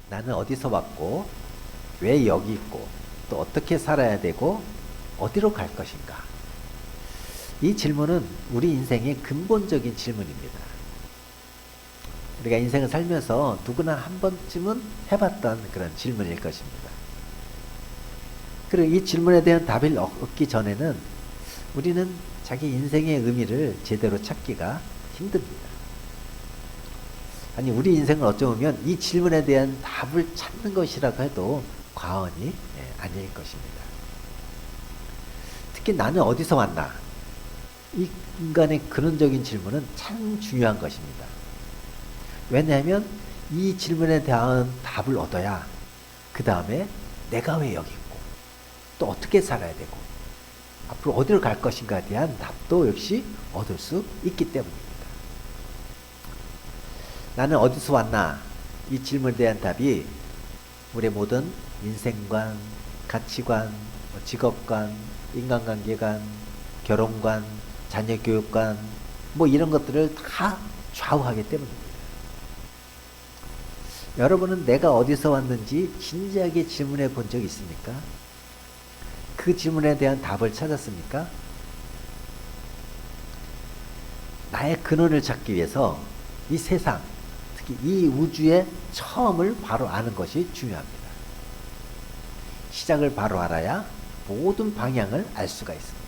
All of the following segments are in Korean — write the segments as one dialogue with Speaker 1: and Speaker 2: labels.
Speaker 1: 나는 어디서 왔고, 왜 여기 있고, 또 어떻게 살아야 되고, 어디로 갈 것인가? 이 질문은 우리 인생의 근본적인 질문입니다. 우리가 인생을 살면서 누구나 한 번쯤은 해봤던 그런 질문일 것입니다. 그리고 이 질문에 대한 답을 얻기 전에는 우리는 자기 인생의 의미를 제대로 찾기가 힘듭니다. 아니, 우리 인생은 어쩌면 이 질문에 대한 답을 찾는 것이라고 해도 과언이 아닐 것입니다. 특히 나는 어디서 왔나? 이 인간의 근원적인 질문은 참 중요한 것입니다. 왜냐하면 이 질문에 대한 답을 얻어야 그 다음에 내가 왜 여기 있고 또 어떻게 살아야 되고 앞으로 어디로 갈 것인가에 대한 답도 역시 얻을 수 있기 때문입니다. 나는 어디서 왔나? 이 질문에 대한 답이 우리의 모든 인생관, 가치관, 직업관, 인간관계관, 결혼관, 자녀교육관 이런 것들을 다 좌우하기 때문입니다. 여러분은 내가 어디서 왔는지 진지하게 질문해 본 적이 있습니까? 그 질문에 대한 답을 찾았습니까? 나의 근원을 찾기 위해서 이 세상, 특히 이 우주의 처음을 바로 아는 것이 중요합니다. 시작을 바로 알아야 모든 방향을 알 수가 있습니다.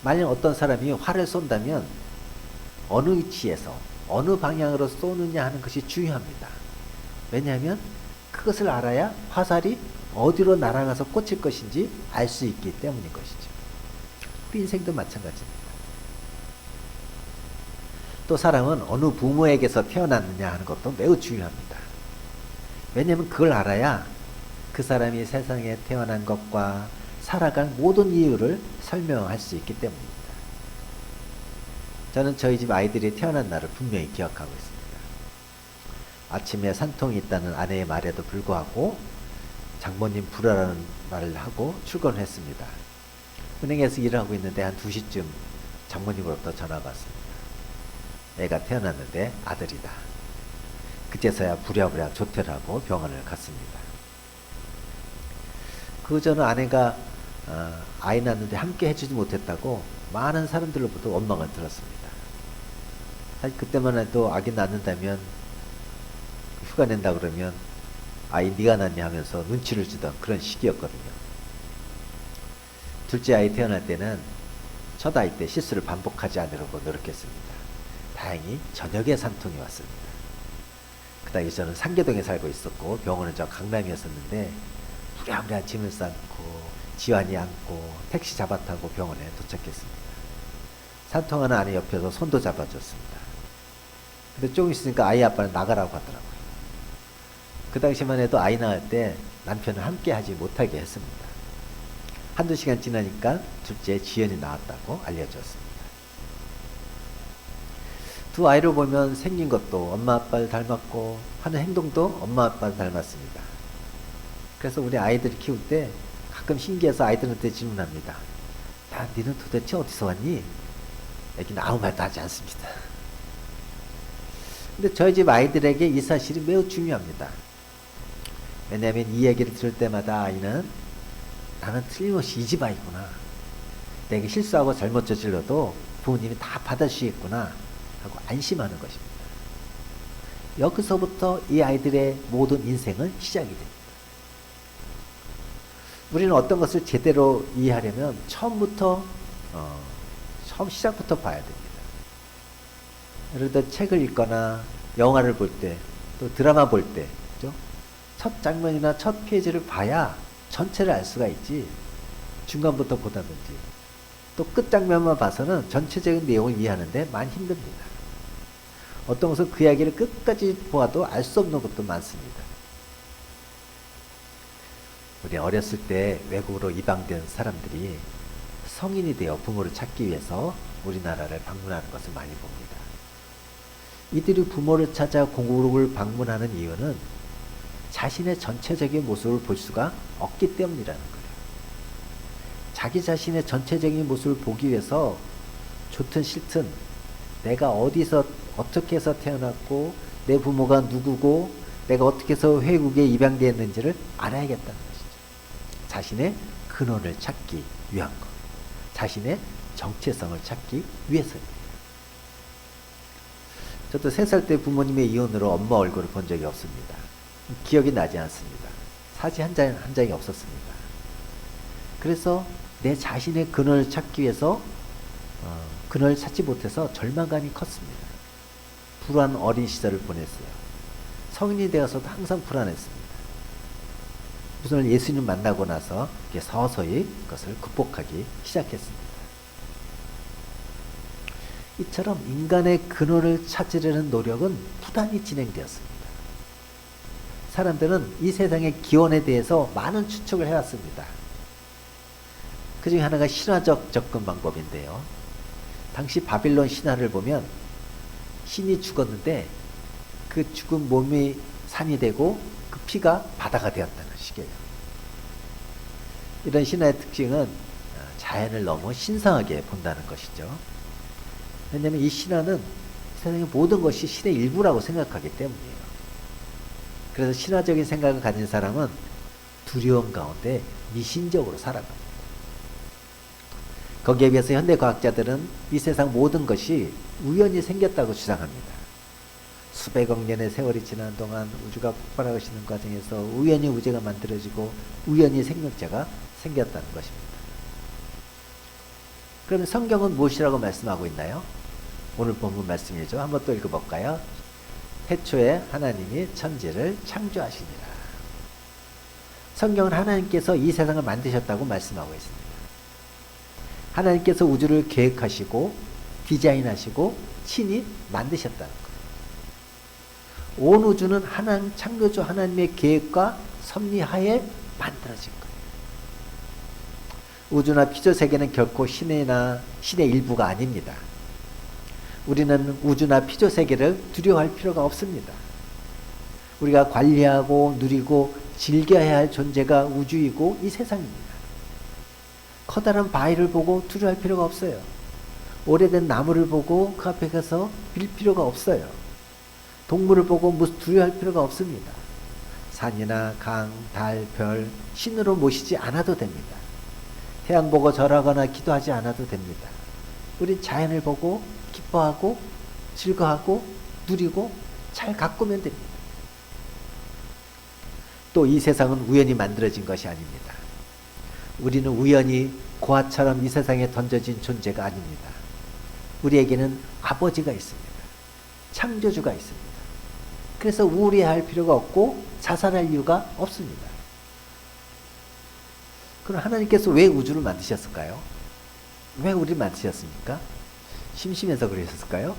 Speaker 1: 만약 어떤 사람이 활을 쏜다면 어느 위치에서 어느 방향으로 쏘느냐 하는 것이 중요합니다. 왜냐하면 그것을 알아야 화살이 어디로 날아가서 꽂힐 것인지 알 수 있기 때문인 것이죠. 우리 인생도 마찬가지입니다. 또 사람은 어느 부모에게서 태어났느냐 하는 것도 매우 중요합니다. 왜냐하면 그걸 알아야 그 사람이 세상에 태어난 것과 살아갈 모든 이유를 설명할 수 있기 때문입니다. 저는 저희 집 아이들이 태어난 날을 분명히 기억하고 있습니다. 아침에 산통이 있다는 아내의 말에도 불구하고 장모님 부르라는 말을 하고 출근을 했습니다. 은행에서 일을 하고 있는데 한 2시쯤 장모님으로부터 전화가 왔습니다. 애가 태어났는데 아들이다. 그제서야 부랴부랴 조퇴를 하고 병원을 갔습니다. 그 전에 아내가 아이 낳는데 함께 해주지 못했다고 많은 사람들로부터 원망을 들었습니다. 사실 그때만 해도 아기 낳는다면 휴가 낸다 그러면 아이 네가 낳냐 하면서 눈치를 주던 그런 시기였거든요. 둘째 아이 태어날 때는 첫 아이 때 실수를 반복하지 않으려고 노력했습니다. 다행히 저녁에 산통이 왔습니다. 그 당시 저는 상계동에 살고 있었고 병원은 저 강남이었었는데 부랴부랴 짐을 쌓고 지환이 안고 택시 잡아 타고 병원에 도착했습니다. 산통하는 아내 옆에서 손도 잡아줬습니다. 근데 조금 있으니까 아이 아빠는 나가라고 하더라고요. 그 당시만 해도 아이 낳을 때 남편을 함께 하지 못하게 했습니다. 한두 시간 지나니까 둘째 지연이 나왔다고 알려줬습니다. 두 아이를 보면 생긴 것도 엄마 아빠를 닮았고 하는 행동도 엄마 아빠를 닮았습니다. 그래서 우리 아이들을 키울 때 가끔 신기해서 아이들한테 질문합니다. 야, 너는 도대체 어디서 왔니? 애기는 아무 말도 하지 않습니다. 근데 저희 집 아이들에게 이 사실이 매우 중요합니다. 왜냐하면 이 얘기를 들을 때마다 아이는 나는 틀림없이 이 집 아이구나. 내가 실수하고 잘못 저질러도 부모님이 다 받아주시겠구나 하고 안심하는 것입니다. 여기서부터 이 아이들의 모든 인생은 시작이 됩니다. 우리는 어떤 것을 제대로 이해하려면 처음 시작부터 봐야 됩니다. 예를 들어 책을 읽거나 영화를 볼 때, 또 드라마 볼 때, 그죠? 첫 장면이나 첫 페이지를 봐야 전체를 알 수가 있지. 중간부터 보다든지 또 끝 장면만 봐서는 전체적인 내용을 이해하는데 많이 힘듭니다. 어떤 것은 그 이야기를 끝까지 보아도 알 수 없는 것도 많습니다. 우리 어렸을 때 외국으로 이방된 사람들이 성인이 되어 부모를 찾기 위해서 우리나라를 방문하는 것을 많이 봅니다. 이들이 부모를 찾아 고국을 방문하는 이유는 자신의 전체적인 모습을 볼 수가 없기 때문이라는 거예요. 자기 자신의 전체적인 모습을 보기 위해서 좋든 싫든 내가 어디서 어떻게 해서 태어났고 내 부모가 누구고 내가 어떻게 해서 회국에 입양되었는지를 알아야겠다는 것이죠. 자신의 근원을 찾기 위한 것. 자신의 정체성을 찾기 위해서입니다. 저도 3살 때 부모님의 이혼으로 엄마 얼굴을 본 적이 없습니다. 기억이 나지 않습니다. 사진 한 장이 없었습니다. 그래서 내 자신의 근원을 찾기 위해서 근원을 찾지 못해서 절망감이 컸습니다. 불안 어린 시절을 보냈어요. 성인이 되어서도 항상 불안했습니다. 무슨 예수님 만나고 나서 서서히 그것을 극복하기 시작했습니다. 이처럼 인간의 근원을 찾으려는 노력은 부단히 진행되었습니다. 사람들은 이 세상의 기원에 대해서 많은 추측을 해왔습니다. 그 중에 하나가 신화적 접근 방법인데요. 당시 바빌론 신화를 보면 신이 죽었는데 그 죽은 몸이 산이 되고 그 피가 바다가 되었다는 식이에요. 이런 신화의 특징은 자연을 너무 신성하게 본다는 것이죠. 왜냐하면 이 신화는 세상의 모든 것이 신의 일부라고 생각하기 때문이에요. 그래서 신화적인 생각을 가진 사람은 두려움 가운데 미신적으로 살아갑니다. 거기에 비해서 현대 과학자들은 이 세상 모든 것이 우연히 생겼다고 주장합니다. 수백억 년의 세월이 지난 동안 우주가 폭발하시는 과정에서 우연히 우주가 만들어지고 우연히 생명체가 생겼다는 것입니다. 그러면 성경은 무엇이라고 말씀하고 있나요? 오늘 본문 말씀이죠. 한번 또 읽어볼까요? 태초에 하나님이 천지를 창조하시니라. 성경은 하나님께서 이 세상을 만드셨다고 말씀하고 있습니다. 하나님께서 우주를 계획하시고 디자인하시고 친히 만드셨다는 거예요. 온 우주는 하나님 창조주 하나님의 계획과 섭리하에 만들어진 거예요. 우주나 피조 세계는 결코 신의 일부가 아닙니다. 우리는 우주나 피조 세계를 두려워할 필요가 없습니다. 우리가 관리하고 누리고 즐겨야 할 존재가 우주이고 이 세상입니다. 커다란 바위를 보고 두려워할 필요가 없어요. 오래된 나무를 보고 그 앞에 가서 빌 필요가 없어요. 동물을 보고 두려워할 필요가 없습니다. 산이나 강, 달, 별, 신으로 모시지 않아도 됩니다. 태양 보고 절하거나 기도하지 않아도 됩니다. 우린 자연을 보고 기뻐하고 즐거워하고 누리고 잘 가꾸면 됩니다. 또 이 세상은 우연히 만들어진 것이 아닙니다. 우리는 우연히 고아처럼 이 세상에 던져진 존재가 아닙니다. 우리에게는 아버지가 있습니다. 창조주가 있습니다. 그래서 우울해할 필요가 없고 자살할 이유가 없습니다. 그럼 하나님께서 왜 우주를 만드셨을까요? 왜 우리를 만드셨습니까? 심심해서 그러셨을까요?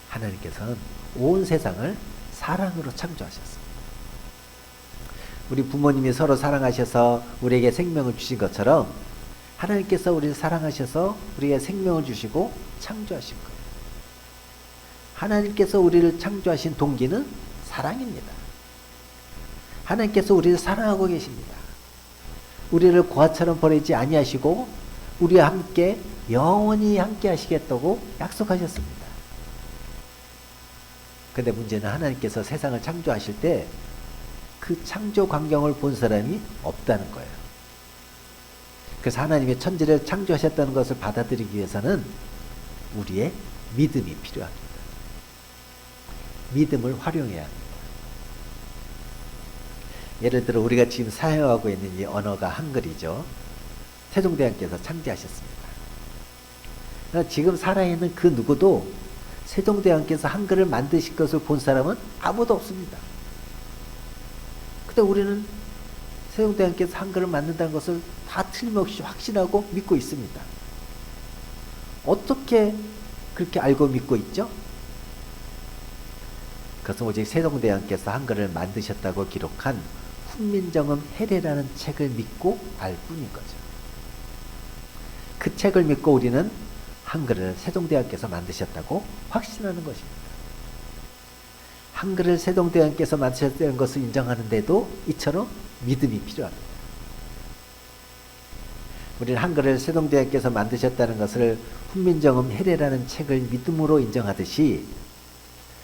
Speaker 1: 하나님께서는 온 세상을 사랑으로 창조하셨습니다. 우리 부모님이 서로 사랑하셔서 우리에게 생명을 주신 것처럼 하나님께서 우리를 사랑하셔서 우리에게 생명을 주시고 창조하신 거예요. 하나님께서 우리를 창조하신 동기는 사랑입니다. 하나님께서 우리를 사랑하고 계십니다. 우리를 고아처럼 버리지 아니하시고 우리와 함께 영원히 함께 하시겠다고 약속하셨습니다. 근데 문제는 하나님께서 세상을 창조하실 때 그 창조 광경을 본 사람이 없다는 거예요. 그래서 하나님의 천지를 창조하셨다는 것을 받아들이기 위해서는 우리의 믿음이 필요합니다. 믿음을 활용해야 합니다. 예를 들어 우리가 지금 사용하고 있는 이 언어가 한글이죠. 세종대왕께서 창제하셨습니다. 지금 살아있는 그 누구도 세종대왕께서 한글을 만드실 것을 본 사람은 아무도 없습니다. 근데 우리는 세종대왕께서 한글을 만든다는 것을 다 틀림없이 확신하고 믿고 있습니다. 어떻게 그렇게 알고 믿고 있죠? 그것은 오직 세종대왕께서 한글을 만드셨다고 기록한 훈민정음 해례라는 책을 믿고 알 뿐인 거죠. 그 책을 믿고 우리는 한글을 세종대왕께서 만드셨다고 확신하는 것입니다. 한글을 세종대왕께서 만드셨다는 것을 인정하는데도 이처럼 믿음이 필요합니다. 우리는 한글을 세종대왕께서 만드셨다는 것을 훈민정음 해례라는 책을 믿음으로 인정하듯이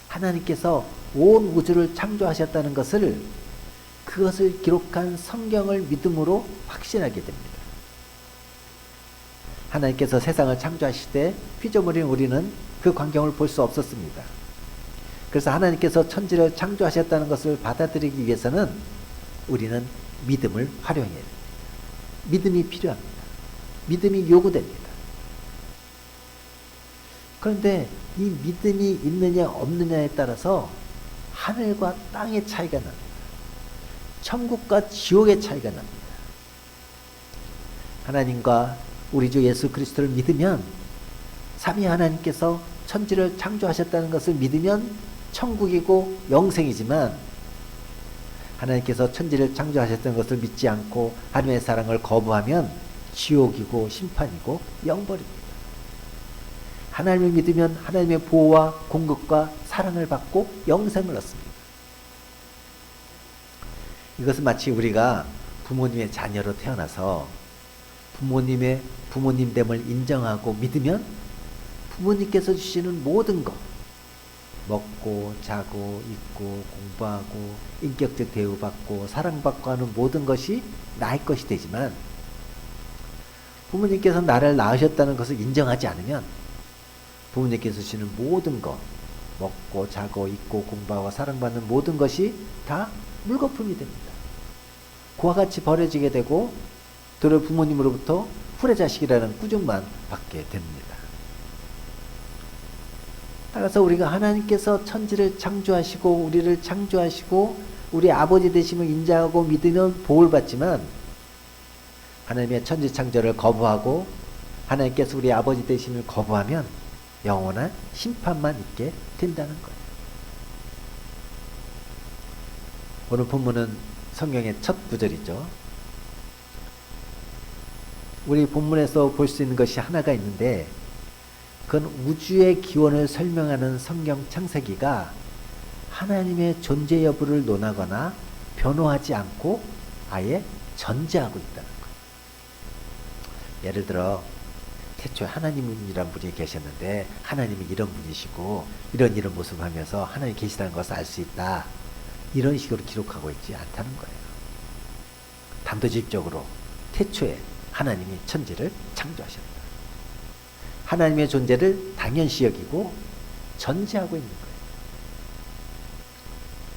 Speaker 1: 하나님께서 온 우주를 창조하셨다는 것을 그것을 기록한 성경을 믿음으로 확신하게 됩니다. 하나님께서 세상을 창조하실 때 피조물인 우리는 그 광경을 볼 수 없었습니다. 그래서 하나님께서 천지를 창조하셨다는 것을 받아들이기 위해서는 우리는 믿음을 활용해야 됩니다. 믿음이 필요합니다. 믿음이 요구됩니다. 그런데 이 믿음이 있느냐 없느냐에 따라서 하늘과 땅의 차이가 납니다. 천국과 지옥의 차이가 납니다. 하나님과 우리 주 예수 그리스도를 믿으면 삼위 하나님께서 천지를 창조하셨다는 것을 믿으면 천국이고 영생이지만 하나님께서 천지를 창조하셨다는 것을 믿지 않고 하나님의 사랑을 거부하면 지옥이고 심판이고 영벌입니다. 하나님을 믿으면 하나님의 보호와 공급과 사랑을 받고 영생을 얻습니다. 이것은 마치 우리가 부모님의 자녀로 태어나서 부모님됨을 인정하고 믿으면 부모님께서 주시는 모든 것, 먹고 자고 입고 공부하고 인격적 대우받고 사랑받고 하는 모든 것이 나의 것이 되지만 부모님께서 나를 낳으셨다는 것을 인정하지 않으면 부모님께서 주시는 모든 것, 먹고 자고 입고 공부하고 사랑받는 모든 것이 다 물거품이 됩니다. 그와 같이 버려지게 되고 도리어 부모님으로부터 후레자식이라는 꾸중만 받게 됩니다. 따라서 우리가 하나님께서 천지를 창조하시고 우리를 창조하시고 우리 아버지 되심을 인정하고 믿으면 복을 받지만 하나님의 천지 창조를 거부하고 하나님께서 우리 아버지 되심을 거부하면 영원한 심판만 있게 된다는 거예요. 오늘 본문은 성경의 첫 구절이죠. 우리 본문에서 볼 수 있는 것이 하나가 있는데 그건 우주의 기원을 설명하는 성경 창세기가 하나님의 존재 여부를 논하거나 변호하지 않고 아예 전제하고 있다는 거예요. 예를 들어 태초에 하나님이란 분이 계셨는데 하나님이 이런 분이시고 이런 모습을 하면서 하나님이 계시다는 것을 알 수 있다. 이런 식으로 기록하고 있지 않다는 거예요. 단도직입적으로 태초에 하나님이 천지를 창조하셨다. 하나님의 존재를 당연시 여기고 전제하고 있는 거예요.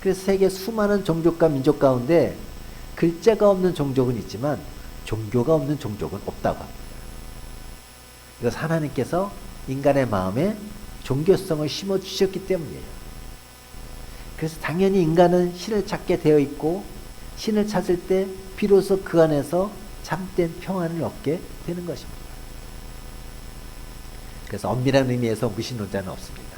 Speaker 1: 그래서 세계 수많은 종족과 민족 가운데 글자가 없는 종족은 있지만 종교가 없는 종족은 없다고 합니다. 이것은 하나님께서 인간의 마음에 종교성을 심어주셨기 때문이에요. 그래서 당연히 인간은 신을 찾게 되어 있고 신을 찾을 때 비로소 그 안에서 참된 평안을 얻게 되는 것입니다. 그래서 엄밀한 의미에서 무신론자는 없습니다.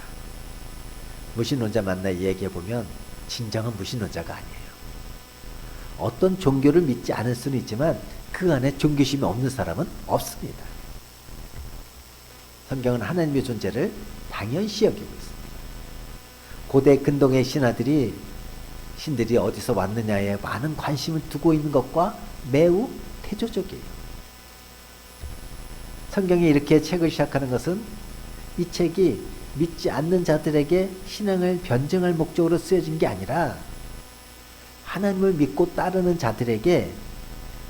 Speaker 1: 무신론자 만나 얘기해보면 진정한 무신론자가 아니에요. 어떤 종교를 믿지 않을 수는 있지만 그 안에 종교심이 없는 사람은 없습니다. 성경은 하나님의 존재를 당연시 여기고 있습니다. 고대 근동의 신들이 어디서 왔느냐에 많은 관심을 두고 있는 것과 매우 태조적이에요. 성경이 이렇게 책을 시작하는 것은 이 책이 믿지 않는 자들에게 신앙을 변증할 목적으로 쓰여진 게 아니라 하나님을 믿고 따르는 자들에게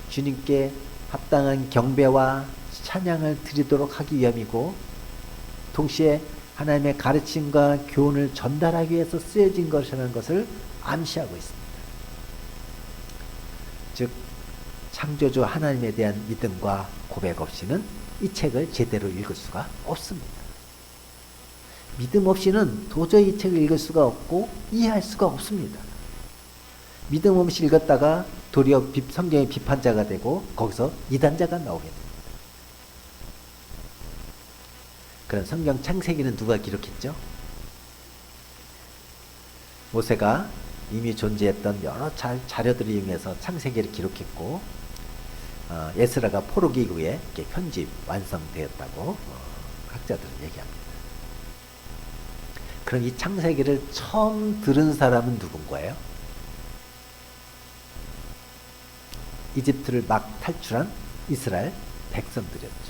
Speaker 1: 주님께 합당한 경배와 찬양을 드리도록 하기 위함이고 동시에 하나님의 가르침과 교훈을 전달하기 위해서 쓰여진 것이라는 것을 암시하고 있습니다. 즉 창조주 하나님에 대한 믿음과 고백 없이는 이 책을 제대로 읽을 수가 없습니다. 믿음 없이는 도저히 이 책을 읽을 수가 없고 이해할 수가 없습니다. 믿음 없이 읽었다가 도리어 성경의 비판자가 되고 거기서 이단자가 나오게 됩니다. 그런 성경 창세기는 누가 기록했죠? 모세가 이미 존재했던 여러 자료들을 이용해서 창세기를 기록했고 에스라가 포로기 이후에 이렇게 편집 완성되었다고 학자들은 얘기합니다. 그럼 이 창세기를 처음 들은 사람은 누군가요? 이집트를 막 탈출한 이스라엘 백성들이었죠.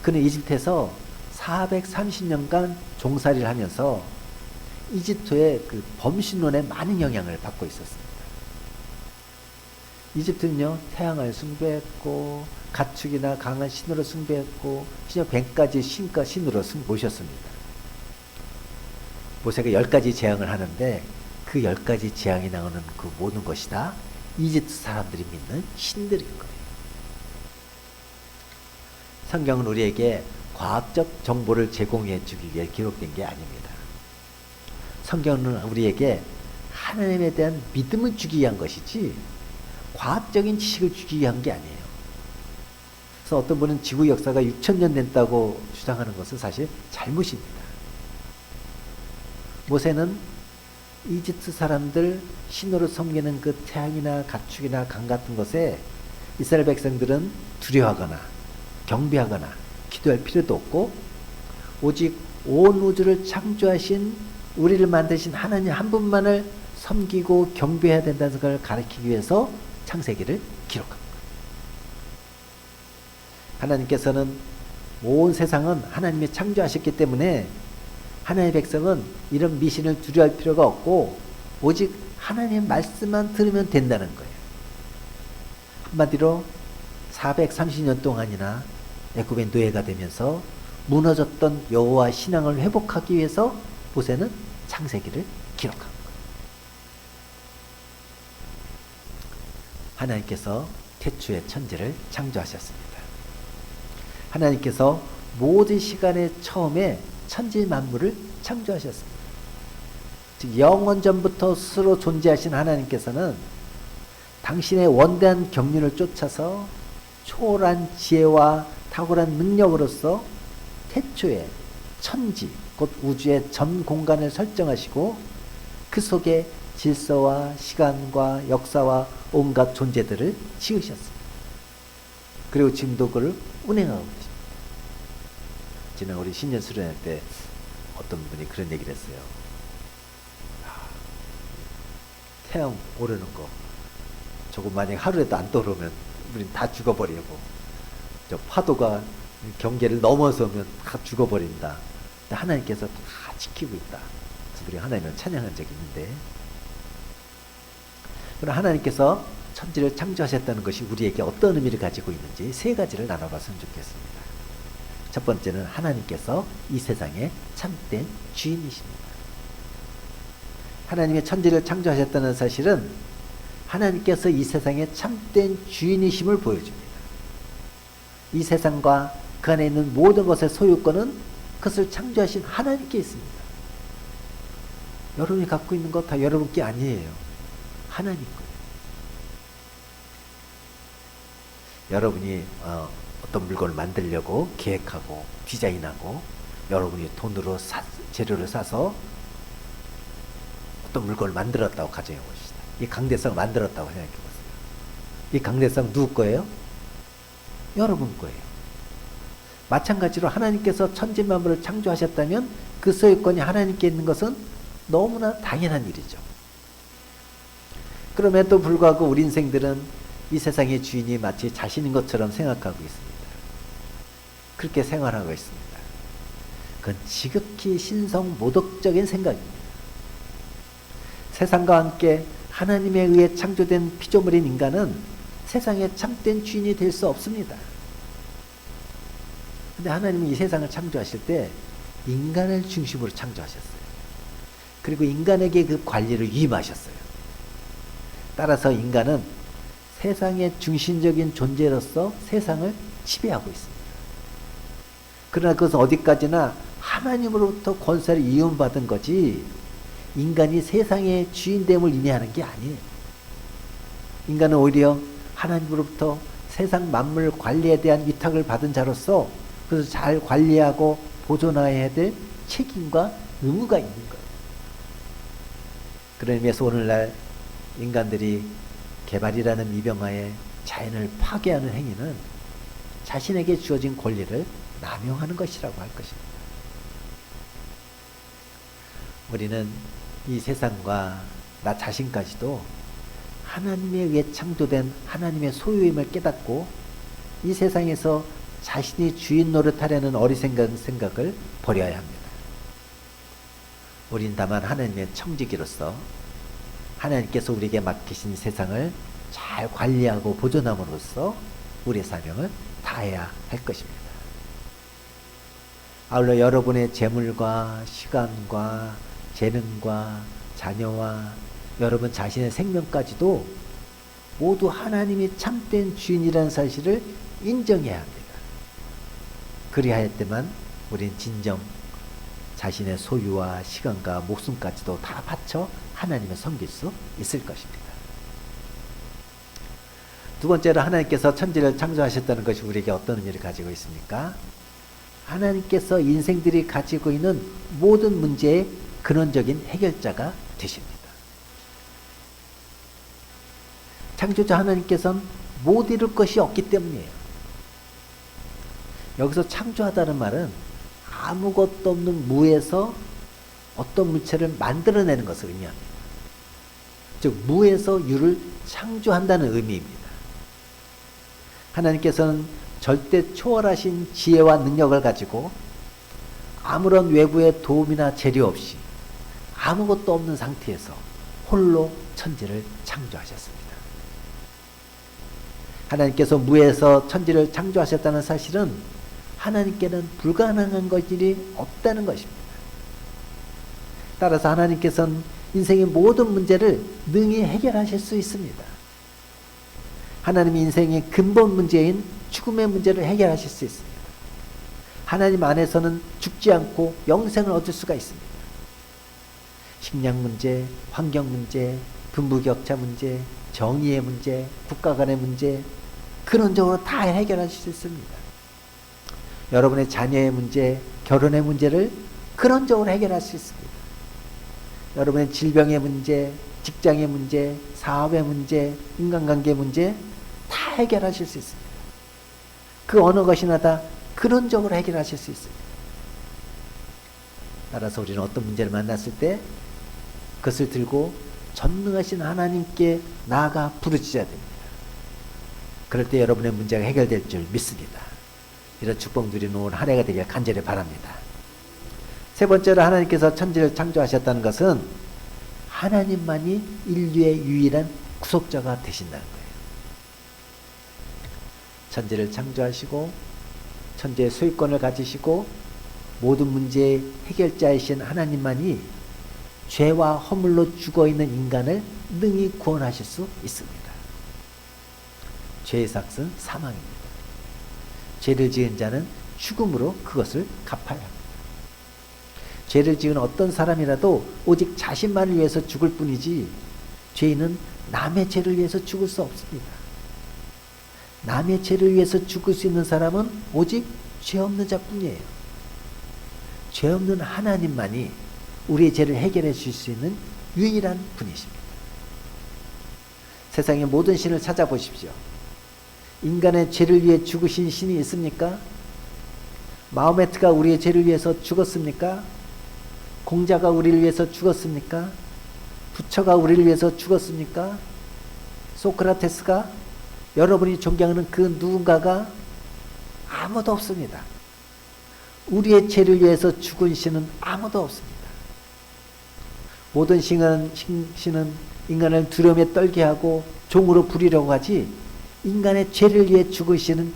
Speaker 1: 그는 이집트에서 430년간 종살이를 하면서 이집트의 그 범신론에 많은 영향을 받고 있었습니다. 이집트는요, 태양을 숭배했고, 가축이나 강한 신으로 숭배했고, 심지어 100가지 신과 신으로 모셨습니다. 모세가 10가지 재앙을 하는데, 그 10가지 재앙이 나오는 그 모든 것이 다 이집트 사람들이 믿는 신들인 거예요. 성경은 우리에게 과학적 정보를 제공해 주기 위해 기록된 게 아닙니다. 성경은 우리에게 하나님에 대한 믿음을 주기 위한 것이지 과학적인 지식을 주기 위한 게 아니에요. 그래서 어떤 분은 지구 역사가 6,000년 됐다고 주장하는 것은 사실 잘못입니다. 모세는 이집트 사람들 신으로 섬기는 그 태양이나 가축이나 강 같은 것에 이스라엘 백성들은 두려워하거나 경배하거나 기도할 필요도 없고, 오직 온 우주를 창조하신 우리를 만드신 하나님 한 분만을 섬기고 경배해야 된다는 걸 가르치기 위해서 창세기를 기록합니다. 하나님께서는 온 세상은 하나님이 창조하셨기 때문에 하나님의 백성은 이런 미신을 두려워할 필요가 없고 오직 하나님의 말씀만 들으면 된다는 거예요. 한마디로 430년 동안이나 애굽의 노예가 되면서 무너졌던 여호와 신앙을 회복하기 위해서 모세는 창세기를 기록한 거예요. 하나님께서 태초에 천지를 창조하셨습니다. 하나님께서 모든 시간의 처음에 천지 만물을 창조하셨습니다. 즉 영원전부터 스스로 존재하신 하나님께서는 당신의 원대한 경륜을 쫓아서 초월한 지혜와 탁월한 능력으로서 태초에 천지 곧 우주의 전 공간을 설정하시고 그 속에 질서와 시간과 역사와 온갖 존재들을 지으셨습니다. 그리고 지금도 그를 운행하고 계십니다. 지난 우리 신년 수련회 때 어떤 분이 그런 얘기를 했어요. 태양 오르는 거 저거 만약 하루에도 안 떠오르면 우린 다 죽어버리고, 저 파도가 경계를 넘어서면 다 죽어버린다. 근데 하나님께서 다 지키고 있다. 그래서 우리 하나님을 찬양한 적이 있는데, 그럼 하나님께서 천지를 창조하셨다는 것이 우리에게 어떤 의미를 가지고 있는지 세 가지를 나눠봤으면 좋겠습니다. 첫 번째는 하나님께서 이 세상의 참된 주인이십니다. 하나님의 천지를 창조하셨다는 사실은 하나님께서 이 세상의 참된 주인이심을 보여줍니다. 이 세상과 그 안에 있는 모든 것의 소유권은 그것을 창조하신 하나님께 있습니다. 여러분이 갖고 있는 것 다 여러분께 아니에요. 하나님 거예요. 여러분이 어떤 물건을 만들려고 계획하고 디자인하고 여러분이 돈으로 재료를 사서 어떤 물건을 만들었다고 가정해 봅시다. 이 강대상을 만들었다고 생각해 보세요. 이 강대상 누구 거예요? 여러분 거예요. 마찬가지로 하나님께서 천지 만물을 창조하셨다면 그 소유권이 하나님께 있는 것은 너무나 당연한 일이죠. 그럼에도 불구하고 우리 인생들은 이 세상의 주인이 마치 자신인 것처럼 생각하고 있습니다. 그렇게 생활하고 있습니다. 그건 지극히 신성모독적인 생각입니다. 세상과 함께 하나님에 의해 창조된 피조물인 인간은 세상의 참된 주인이 될 수 없습니다. 근데 하나님이 이 세상을 창조하실 때 인간을 중심으로 창조하셨어요. 그리고 인간에게 그 관리를 위임하셨어요. 따라서 인간은 세상의 중심적인 존재로서 세상을 지배하고 있습니다. 그러나 그것은 어디까지나 하나님으로부터 권세를 이용받은 거지 인간이 세상의 주인됨을 의미하는 게 아니에요. 인간은 오히려 하나님으로부터 세상 만물 관리에 대한 위탁을 받은 자로서 그래서 잘 관리하고 보존해야 될 책임과 의무가 있는 거예요. 그런 의미에서 오늘날 인간들이 개발이라는 미병하에 자연을 파괴하는 행위는 자신에게 주어진 권리를 남용하는 것이라고 할 것입니다. 우리는 이 세상과 나 자신까지도 하나님에 의해 창조된 하나님의 소유임을 깨닫고 이 세상에서 자신이 주인 노릇하려는 어리석은 생각을 버려야 합니다. 우린 다만 하나님의 청지기로서 하나님께서 우리에게 맡기신 세상을 잘 관리하고 보존함으로써 우리의 사명을 다해야 할 것입니다. 아울러 여러분의 재물과 시간과 재능과 자녀와 여러분 자신의 생명까지도 모두 하나님이 참된 주인이라는 사실을 인정해야 합니다. 그리하였더만 우린 진정 자신의 소유와 시간과 목숨까지도 다 바쳐 하나님을 섬길 수 있을 것입니다. 두 번째로 하나님께서 천지를 창조하셨다는 것이 우리에게 어떤 의미를 가지고 있습니까? 하나님께서 인생들이 가지고 있는 모든 문제의 근원적인 해결자가 되십니다. 창조자 하나님께서는 못 이룰 것이 없기 때문이에요. 여기서 창조하다는 말은 아무것도 없는 무에서 어떤 물체를 만들어내는 것을 의미합니다. 즉 무에서 유를 창조한다는 의미입니다. 하나님께서는 절대 초월하신 지혜와 능력을 가지고 아무런 외부의 도움이나 재료 없이 아무것도 없는 상태에서 홀로 천지를 창조하셨습니다. 하나님께서 무에서 천지를 창조하셨다는 사실은 하나님께는 불가능한 것이 없다는 것입니다. 따라서 하나님께서는 인생의 모든 문제를 능히 해결하실 수 있습니다. 하나님이 인생의 근본 문제인 죽음의 문제를 해결하실 수 있습니다. 하나님 안에서는 죽지 않고 영생을 얻을 수가 있습니다. 식량 문제, 환경 문제, 빈부격차 문제, 정의의 문제, 국가 간의 문제, 근원적으로 다 해결하실 수 있습니다. 여러분의 자녀의 문제, 결혼의 문제를 근원적으로 해결할 수 있습니다. 여러분의 질병의 문제, 직장의 문제, 사업의 문제, 인간관계 문제 다 해결하실 수 있습니다. 그 어느 것이나 다 근원적으로 해결하실 수 있습니다. 따라서 우리는 어떤 문제를 만났을 때 그것을 들고 전능하신 하나님께 나아가 부르짖어야 됩니다. 그럴 때 여러분의 문제가 해결될 줄 믿습니다. 이런 축복 누리는 오늘 한 해가 되길 간절히 바랍니다. 세 번째로 하나님께서 천지를 창조하셨다는 것은 하나님만이 인류의 유일한 구속자가 되신다는 거예요. 천지를 창조하시고 천지의 소유권을 가지시고 모든 문제의 해결자이신 하나님만이 죄와 허물로 죽어있는 인간을 능히 구원하실 수 있습니다. 죄의 삭은 사망입니다. 죄를 지은 자는 죽음으로 그것을 갚아야 합니다. 죄를 지은 어떤 사람이라도 오직 자신만을 위해서 죽을 뿐이지 죄인은 남의 죄를 위해서 죽을 수 없습니다. 남의 죄를 위해서 죽을 수 있는 사람은 오직 죄 없는 자뿐이에요. 죄 없는 하나님만이 우리의 죄를 해결해 주실 수 있는 유일한 분이십니다. 세상의 모든 신을 찾아보십시오. 인간의 죄를 위해 죽으신 신이 있습니까? 마호메트가 우리의 죄를 위해서 죽었습니까? 공자가 우리를 위해서 죽었습니까? 부처가 우리를 위해서 죽었습니까? 소크라테스가 여러분이 존경하는 그 누군가가 아무도 없습니다. 우리의 죄를 위해서 죽은 신은 아무도 없습니다. 모든 신은 인간을 두려움에 떨게 하고 종으로 부리려고 하지 인간의 죄를 위해 죽으시는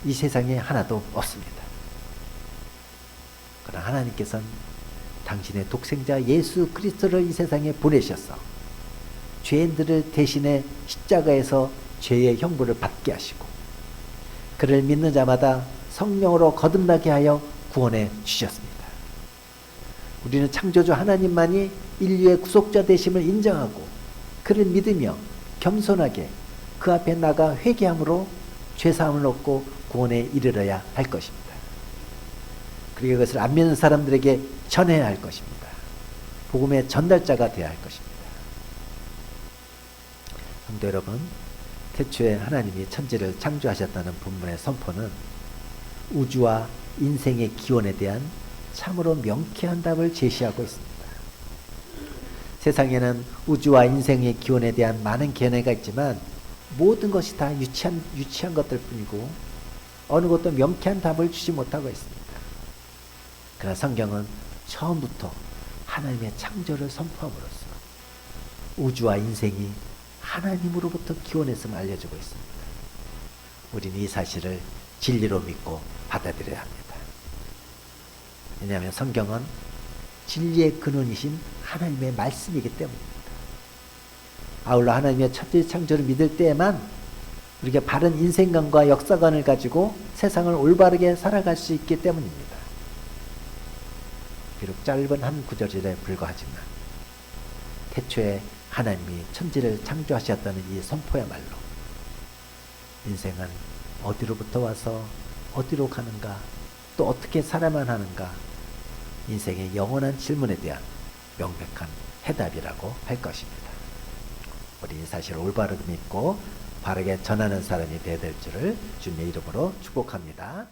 Speaker 1: 이 세상에 하나도 없습니다. 그러나 하나님께서는 당신의 독생자 예수 그리스도를 이 세상에 보내셔서 죄인들을 대신해 십자가에서 죄의 형벌을 받게 하시고 그를 믿는 자마다 성령으로 거듭나게 하여 구원해 주셨습니다. 우리는 창조주 하나님만이 인류의 구속자 되심을 인정하고 그를 믿으며 겸손하게 그 앞에 나가 회개함으로 죄사함을 얻고 구원에 이르러야 할 것입니다. 그리고 그것을 안 믿는 사람들에게 전해야 할 것입니다. 복음의 전달자가 되어야 할 것입니다. 성도 여러분, 태초에 하나님이 천지를 창조하셨다는 본문의 선포는 우주와 인생의 기원에 대한 참으로 명쾌한 답을 제시하고 있습니다. 세상에는 우주와 인생의 기원에 대한 많은 견해가 있지만 모든 것이 다 유치한 것들 뿐이고 어느 것도 명쾌한 답을 주지 못하고 있습니다. 그러나 성경은 처음부터 하나님의 창조를 선포함으로써 우주와 인생이 하나님으로부터 기원했음을 알려주고 있습니다. 우리는 이 사실을 진리로 믿고 받아들여야 합니다. 왜냐하면 성경은 진리의 근원이신 하나님의 말씀이기 때문입니다. 아울러 하나님의 천지 창조를 믿을 때에만 우리가 바른 인생관과 역사관을 가지고 세상을 올바르게 살아갈 수 있기 때문입니다. 비록 짧은 한 구절에 불과하지만 태초에 하나님이 천지를 창조하셨다는 이 선포야말로 인생은 어디로부터 와서 어디로 가는가, 또 어떻게 살아만 하는가, 인생의 영원한 질문에 대한 명백한 해답이라고 할 것입니다. 우리 이 사실을 올바르게 믿고 바르게 전하는 사람이 되어야 될 줄을 주님의 이름으로 축복합니다.